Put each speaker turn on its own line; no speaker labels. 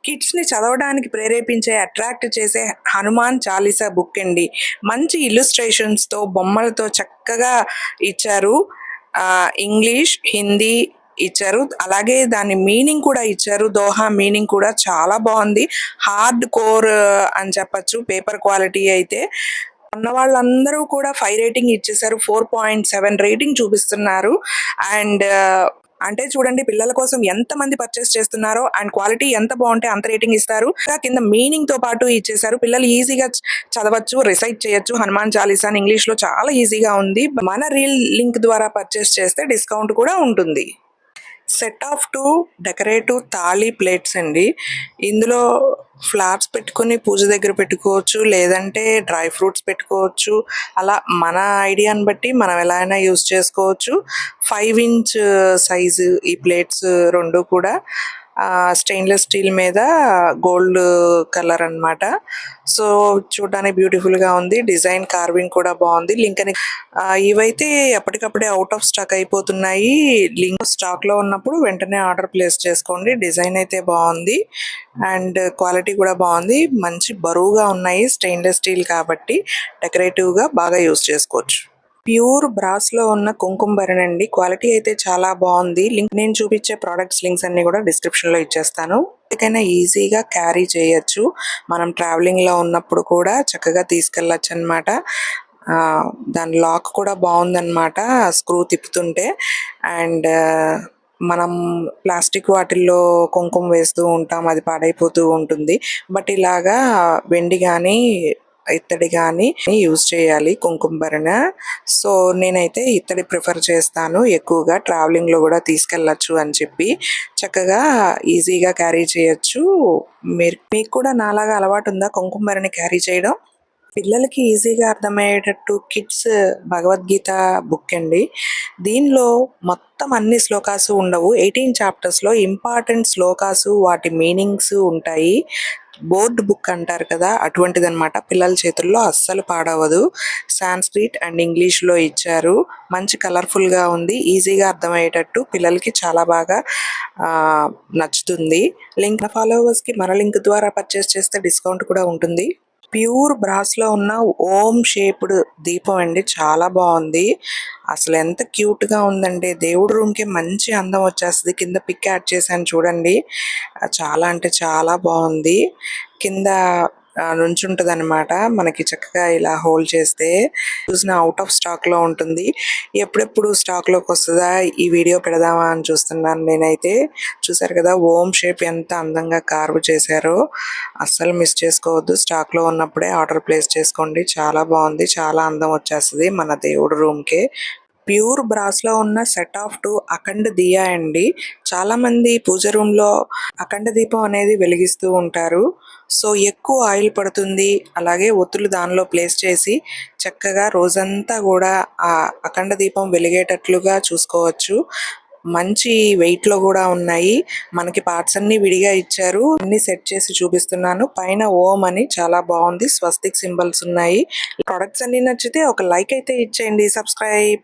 కిడ్స్‌ని చదవడానికి ప్రేరేపించే, అట్రాక్ట్ చేసే 'హనుమాన్ చాలీసా' బుక్ అండి. మంచి ఇల్లుస్ట్రేషన్స్‌తో, బొమ్మలతో చక్కగా ఇచ్చారు. ఇంగ్లీష్, హిందీ ఇచ్చారు. అలాగే దాని మీనింగ్ కూడా ఇచ్చారు. దోహా మీనింగ్ కూడా చాలా బావుంది. హార్డ్ కోర్ అని చెప్పొచ్చు. పేపర్ క్వాలిటీ అయితే. ఉన్న వాళ్ళందరూ కూడా 5 రేటింగ్ ఇచ్చేసారు. 4.7 రేటింగ్ చూపిస్తున్నారు. అండ్ అంటే చూడండి పిల్లల కోసం ఎంతమంది పర్చేస్ చేస్తున్నారో అండ్ క్వాలిటీ ఎంత బావుంటే అంత రేటింగ్ ఇస్తారు. ఇంకా కింద మీనింగ్‌తో పాటు ఇచ్చేసారు. పిల్లలు ఈజీగా చదవచ్చు, రిసైట్ చేయొచ్చు. హనుమాన్ చాలీసాని ఇంగ్లీష్‌లో చాలా ఈజీగా ఉంది. మన రీల్ లింక్ ద్వారా పర్చేస్ చేస్తే డిస్కౌంట్ కూడా ఉంటుంది. సెట్ ఆఫ్ 2 డెకరేటివ్ తాళి ప్లేట్స్ అండి. ఇందులో ఫ్లవర్స్ పెట్టుకొని పూజ దగ్గర పెట్టుకోవచ్చు. లేదంటే డ్రై ఫ్రూట్స్ పెట్టుకోవచ్చు. అలా మన ఐడియాని బట్టి మనం ఎలా అయినా యూజ్ చేసుకోవచ్చు. 5 ఇంచ్ సైజు ఈ ప్లేట్స్ 2 కూడా స్టెయిన్‌లెస్ స్టీల్ మీద గోల్డ్ కలర్ అన్నమాట. సో, చూడడానికి బ్యూటిఫుల్‌గా ఉంది. డిజైన్ కార్వింగ్ కూడా బావుంది. ఇవైతే ఎప్పటికప్పుడే ఔట్ ఆఫ్ స్టాక్ అయిపోతున్నాయి. లింక్ స్టాక్‌లో ఉన్నప్పుడు వెంటనే ఆర్డర్ ప్లేస్ చేసుకోండి. డిజైన్ అయితే బావుంది. అండ్ క్వాలిటీ కూడా బావుంది. మంచి బరువుగా ఉన్నాయి. స్టెయిన్‌లెస్ స్టీల్ కాబట్టి డెకరేటివ్‌గా బాగా యూజ్ చేసుకోవచ్చు. ప్యూర్ బ్రాస్‌లో ఉన్న కుంకుమ భరణి. క్వాలిటీ అయితే చాలా బావుంది. నేను చూపించే ప్రొడక్ట్స్ లింక్స్ అన్నీ కూడా డిస్క్రిప్షన్‌లో ఇచ్చేస్తాను. ఎక్కడికైనా ఈజీగా క్యారీ చేయొచ్చు. మనం ట్రావెలింగ్‌లో ఉన్నప్పుడు కూడా చక్కగా తీసుకెళ్ళొచ్చనమాట. దాని లాక్ కూడా బావుందనమాట. స్క్రూ తిప్పుతుంటే. అండ్ మనం ప్లాస్టిక్ వాటిల్లో కుంకుమ వేస్తూ ఉంటాం. అది పాడైపోతూ ఉంటుంది. బట్ ఇలాగా వెండి గానీ, ఇత్తడి గానీ యూజ్ చేయాలి కుంకుమ భరణ. సో, నేనైతే ఇత్తడి ప్రిఫర్ చేస్తాను ఎక్కువగా. ట్రావెలింగ్‌లో గూడా తీసుకెళ్ళొచ్చు అని చెప్పి. చక్కగా ఈజీగా క్యారీ చేయొచ్చు. మీకు కూడా నాలాగా అలవాటుందా కుంకుమ భరణి క్యారీ చేయడం? పిల్లలకి ఈజీగా అర్థమయ్యేటట్టు కిడ్స్ భగవద్గీత బుక్ అండి. దీనిలో మొత్తం అన్ని శ్లోకాసు ఉండవు. 18 చాప్టర్స్‌లో ఇంపార్టెంట్ శ్లోకాసు, వాటి మీనింగ్స్ ఉంటాయి. బోర్డ్ బుక్ అంటారు కదా! అటువంటిదనమాట. పిల్లల చేతుల్లో అస్సలు పాడవదు. సాంస్క్రిట్ అండ్ ఇంగ్లీష్‌లో ఇచ్చారు. మంచి కలర్‌ఫుల్‌గా ఉంది. ఈజీగా అర్థమయ్యేటట్టు పిల్లలకి చాలా బాగా నచ్చుతుంది. ఫాలోవర్స్‌కి మన లింక్ ద్వారా పర్చేస్ చేస్తే డిస్కౌంట్ కూడా ఉంటుంది. ప్యూర్ బ్రాస్‌లో ఉన్న ఓం షేప్డ్ దీపం అండి. చాలా బావుంది. అసలు ఎంత క్యూట్‌గా ఉందంటే దేవుడి రూమ్‌కి మంచి అందం వచ్చేస్తది. కింద పిక్ యాడ్ చేశాను చూడండి. చాలా అంటే చాలా బావుంది. కింద నుంచుంటదనమాట. మనకి చక్కగా ఇలా హోల్డ్ చేస్తే చూసిన ఔట్ ఆఫ్ స్టాక్‌లో ఉంటుంది. ఎప్పుడెప్పుడు స్టాక్‌లోకి వస్తదా ఈ వీడియో పెడదామా అని చూస్తున్నాను నేనైతే. చూసారు కదా! ఓం షేప్ ఎంత అందంగా కార్వ్ చేశారో. అస్సలు మిస్ చేసుకోవద్దు. స్టాక్‌లో ఉన్నప్పుడే ఆర్డర్ ప్లేస్ చేసుకోండి. చాలా బావుంది. చాలా అందం వచ్చేస్తది మన దేవుడి రూమ్‌కే. ప్యూర్ బ్రాస్‌లో ఉన్న సెట్ ఆఫ్ 2 అఖండ దియా అండి. చాలామంది పూజ రూమ్‌లో అఖండ దీపం అనేది వెలిగిస్తూ ఉంటారు. సో, ఎక్కువ ఆయిల్ పడుతుంది. అలాగే ఒత్తులు దానిలో ప్లేస్ చేసి చక్కగా రోజంతా గూడా ఆ అఖండ దీపం వెలిగేటట్లుగా చూసుకోవచ్చు. మంచి వెయిట్‌లో గూడా ఉన్నాయి. మనకి పార్ట్స్ అన్నీ విడిగా ఇచ్చారు. అన్నీ సెట్ చేసి చూపిస్తున్నాను. పైన ఓం అని చాలా బావుంది. స్వస్తిక్ సింబల్స్ ఉన్నాయి. ప్రొడక్ట్స్ అన్నీ నచ్చితే ఒక లైక్ అయితే ఇచ్చేయండి. సబ్స్క్రైబ్.